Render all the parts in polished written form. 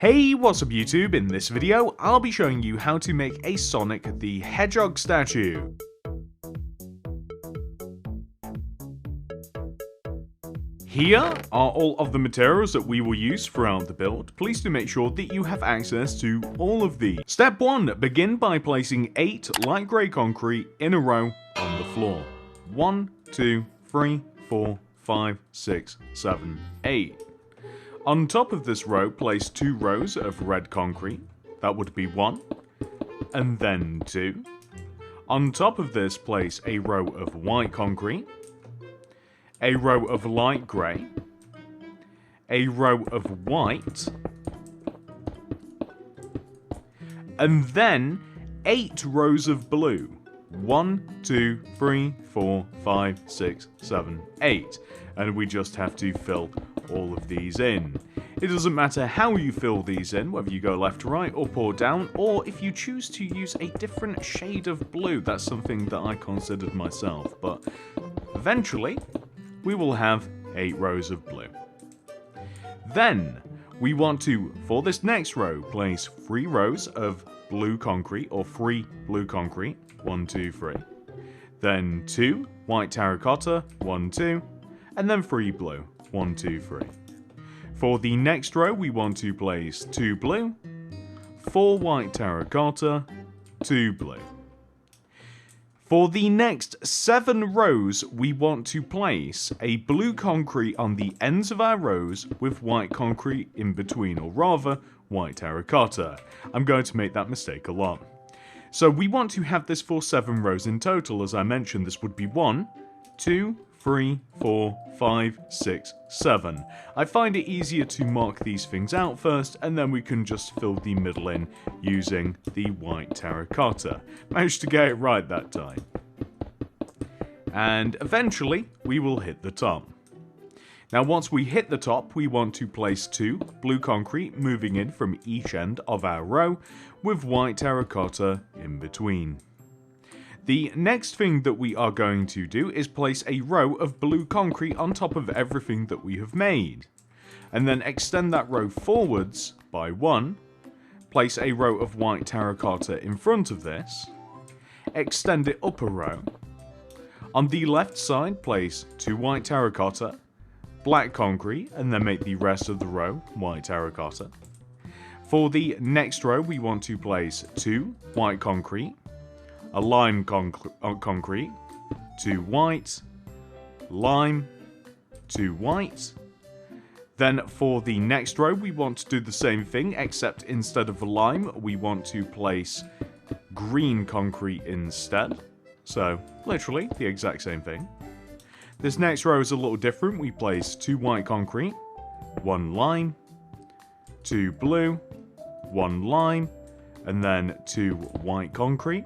Hey, what's up YouTube? In this video, I'll be showing you how to make a Sonic the Hedgehog statue. Here are all of the materials that we will use throughout the build. Please do make sure that you have access to all of these. Step 1. Begin by placing 8 light grey concrete in a row on the floor. 1, 2, 3, 4, 5, 6, 7, 8. On top of this row, place 2 rows of red concrete. That would be 1. And then 2. On top of this, place a row of white concrete. A row of light grey. A row of white. And then 8 rows of blue. 1, 2, 3, 4, 5, 6, 7, 8. And we just have to fill all of these in. It doesn't matter how you fill these in, whether you go left to right or pour down, or if you choose to use a different shade of blue. That's something that I considered myself, but eventually we will have 8 rows of blue. Then we want to, for this next row, place 3 rows of blue concrete, or 3 blue concrete, 1, 2, 3. Then 2 white terracotta, 1, 2, and then 3 blue, 1, 2, 3. For the next row, we want to place 2 blue, 4 white terracotta, 2 blue. For the next 7 rows, we want to place a blue concrete on the ends of our rows with white concrete in between, or rather, white terracotta. I'm going to make that mistake a lot. So we want to have this for 7 rows in total. As I mentioned, this would be 1, 2, 3, 4, 5, 6, 7. I find it easier to mark these things out first, and then we can just fill the middle in using the white terracotta. Managed to get it right that time. And eventually, we will hit the top. Now once we hit the top, we want to place 2 blue concrete moving in from each end of our row, with white terracotta in between. The next thing that we are going to do is place a row of blue concrete on top of everything that we have made. And then extend that row forwards by 1, place a row of white terracotta in front of this, extend it up a row. On the left side, place 2 white terracotta, black concrete, and then make the rest of the row white terracotta. For the next row, we want to place 2 white concrete, a lime concrete, 2 white, lime, 2 white. Then for the next row, we want to do the same thing, except instead of lime, we want to place green concrete instead. So, literally, the exact same thing. This next row is a little different. We place 2 white concrete, 1 lime, 2 blue, 1 lime, and then 2 white concrete.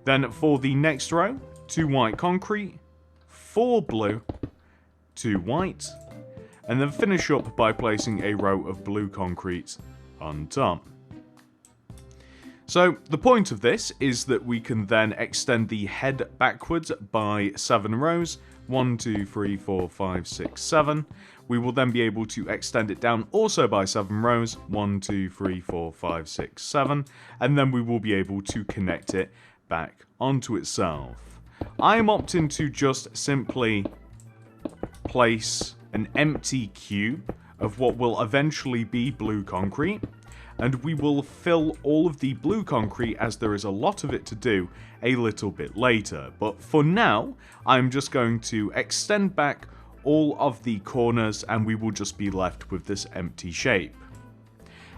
Then for the next row, 2 white concrete, 4 blue, 2 white, and then finish up by placing a row of blue concrete on top. So the point of this is that we can then extend the head backwards by 7 rows, 1, 2, 3, 4, 5, 6, 7. We will then be able to extend it down also by 7 rows, 1, 2, 3, 4, 5, 6, 7, and then we will be able to connect it back onto itself. I am opting to just simply place an empty cube of what will eventually be blue concrete, and we will fill all of the blue concrete, as there is a lot of it to do, a little bit later. But for now, I'm just going to extend back all of the corners and we will just be left with this empty shape.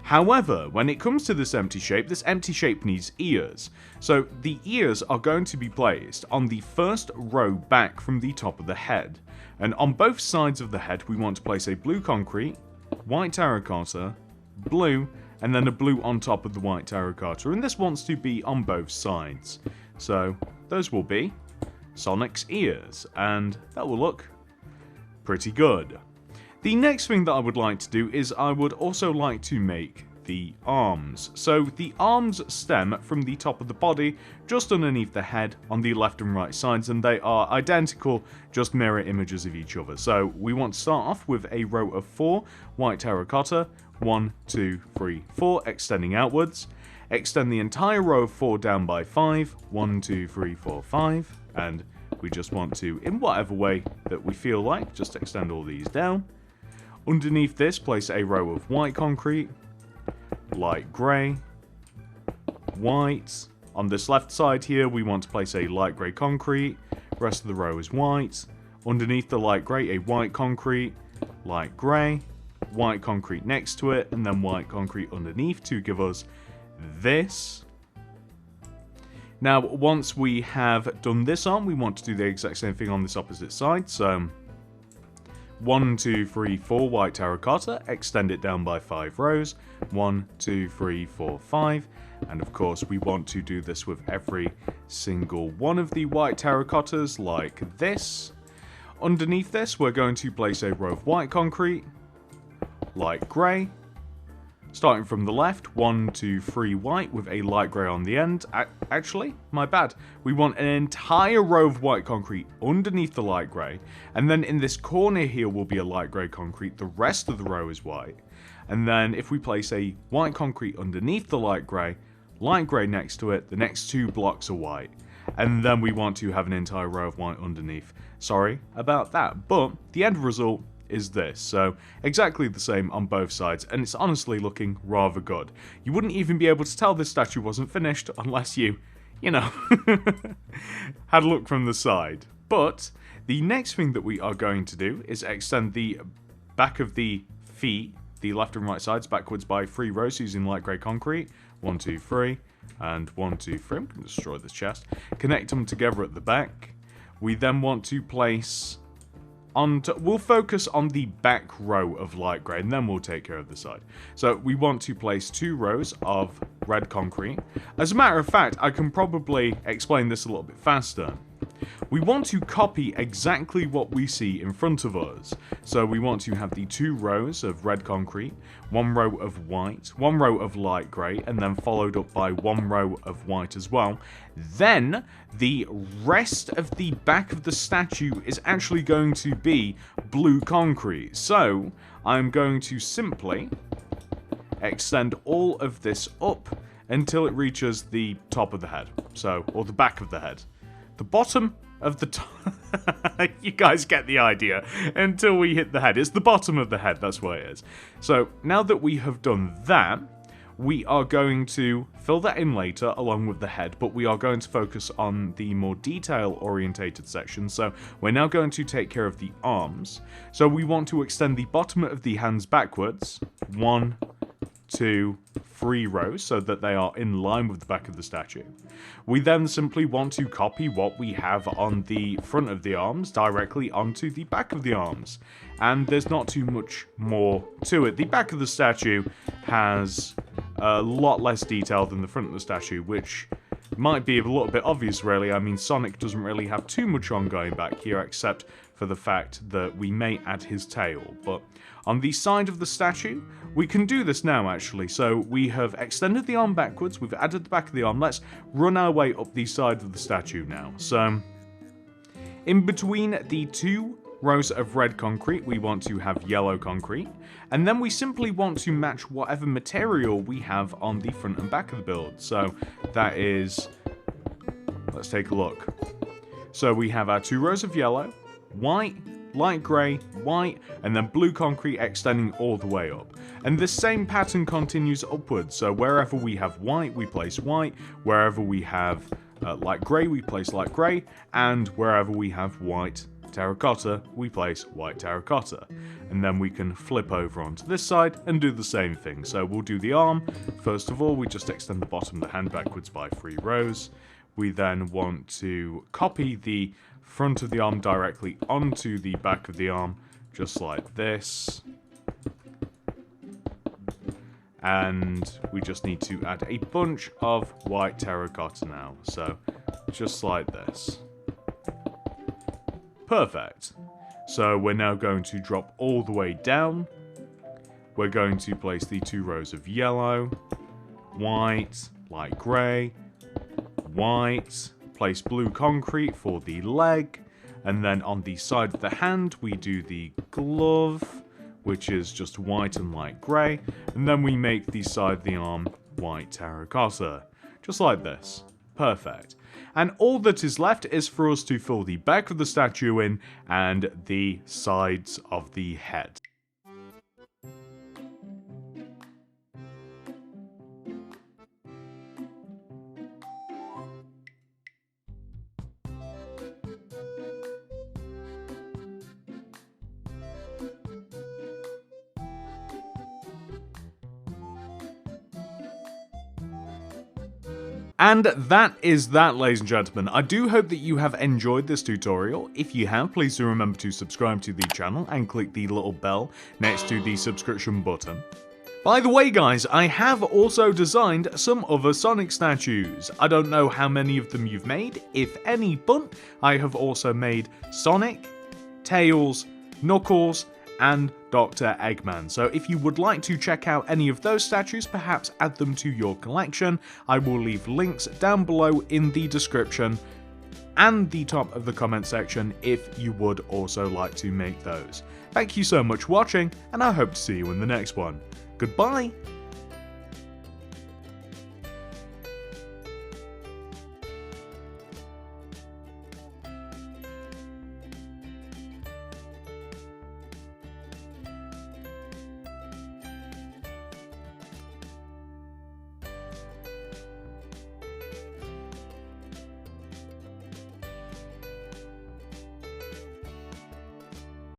However, when it comes to this empty shape needs ears. So the ears are going to be placed on the first row back from the top of the head. And on both sides of the head, we want to place a blue concrete, white terracotta, blue, and then a blue on top of the white terracotta. And this wants to be on both sides. So those will be Sonic's ears, and that will look pretty good. The next thing that I would like to do is I would also like to make the arms. So the arms stem from the top of the body, just underneath the head on the left and right sides, and they are identical, just mirror images of each other. So we want to start off with a row of 4 white terracotta, 1, 2, 3, 4, extending outwards. Extend the entire row of 4 down by 5, 1, 2, 3, 4, 5, and we just want to, in whatever way that we feel like, just extend all these down. Underneath this, place a row of white concrete, light grey, white. On this left side here, we want to place a light grey concrete. Rest of the row is white. Underneath the light grey, a white concrete, light grey, white concrete next to it, and then white concrete underneath to give us this. Now, once we have done this arm, we want to do the exact same thing on this opposite side. So 1, 2, 3, 4 white terracotta, extend it down by 5 rows, 1, 2, 3, 4, 5, and of course we want to do this with every single one of the white terracottas like this. Underneath this we're going to place a row of white concrete, light grey, starting from the left, 1, 2, 3 white with a light grey on the end. Actually, my bad. We want an entire row of white concrete underneath the light grey, and then in this corner here will be a light grey concrete. The rest of the row is white. And then if we place a white concrete underneath the light grey next to it, the next 2 blocks are white. And then we want to have an entire row of white underneath. Sorry about that, but the end result is this. So exactly the same on both sides, and it's honestly looking rather good. You wouldn't even be able to tell this statue wasn't finished unless you know, had a look from the side. But the next thing that we are going to do is extend the back of the feet, the left and right sides, backwards by 3 rows using light grey concrete. 1, 2, 3, and 1, 2, 3. I'm going to destroy this chest. Connect them together at the back. We then want to place we'll focus on the back row of light grey, and then we'll take care of the side. So we want to place 2 rows of red concrete. As a matter of fact, I can probably explain this a little bit faster. We want to copy exactly what we see in front of us. So we want to have the 2 rows of red concrete, 1 row of white, 1 row of light grey, and then followed up by 1 row of white as well. Then the rest of the back of the statue is actually going to be blue concrete. So I'm going to simply extend all of this up until it reaches the top of the head. So, or the back of the head. The bottom of the top. You guys get the idea. Until we hit the head. It's the bottom of the head, that's what it is. So, now that we have done that, we are going to fill that in later along with the head, but we are going to focus on the more detail-orientated section. So, we're now going to take care of the arms. So, we want to extend the bottom of the hands backwards. 1, 2, 3 rows so that they are in line with the back of the statue. We then simply want to copy what we have on the front of the arms directly onto the back of the arms. And there's not too much more to it. The back of the statue has a lot less detail than the front of the statue, which might be a little bit obvious really. I mean, Sonic doesn't really have too much on going back here except for the fact that we may add his tail. But on the side of the statue, we can do this now actually. So we have extended the arm backwards, we've added the back of the arm. Let's run our way up the side of the statue now. So in between the 2 rows of red concrete, we want to have yellow concrete. And then we simply want to match whatever material we have on the front and back of the build. So that is, let's take a look. So we have our 2 rows of yellow, white, light grey, white, and then blue concrete extending all the way up. And this same pattern continues upwards, so wherever we have white, we place white, wherever we have light grey, we place light grey, and wherever we have white terracotta, we place white terracotta. And then we can flip over onto this side and do the same thing. So we'll do the arm. First of all, we just extend the bottom of the hand backwards by 3 rows. We then want to copy the front of the arm directly onto the back of the arm, just like this. And we just need to add a bunch of white terracotta now. So, just like this. Perfect. So we're now going to drop all the way down. we're going to place the 2 rows of yellow, white, light grey, white, place blue concrete for the leg, and then on the side of the hand we do the glove, which is just white and light grey, and then we make the side of the arm white terracotta, just like this. Perfect. And all that is left is for us to fill the back of the statue in and the sides of the head. And that is that, ladies and gentlemen. I do hope that you have enjoyed this tutorial. If you have, please do remember to subscribe to the channel and click the little bell next to the subscription button. By the way guys, I have also designed some other Sonic statues. I don't know how many of them you've made, if any, but I have also made Sonic, Tails, Knuckles, and Dr. Eggman. So if you would like to check out any of those statues, perhaps add them to your collection, I will leave links down below in the description and the top of the comment section if you would also like to make those. Thank you so much for watching, and I hope to see you in the next one. Goodbye!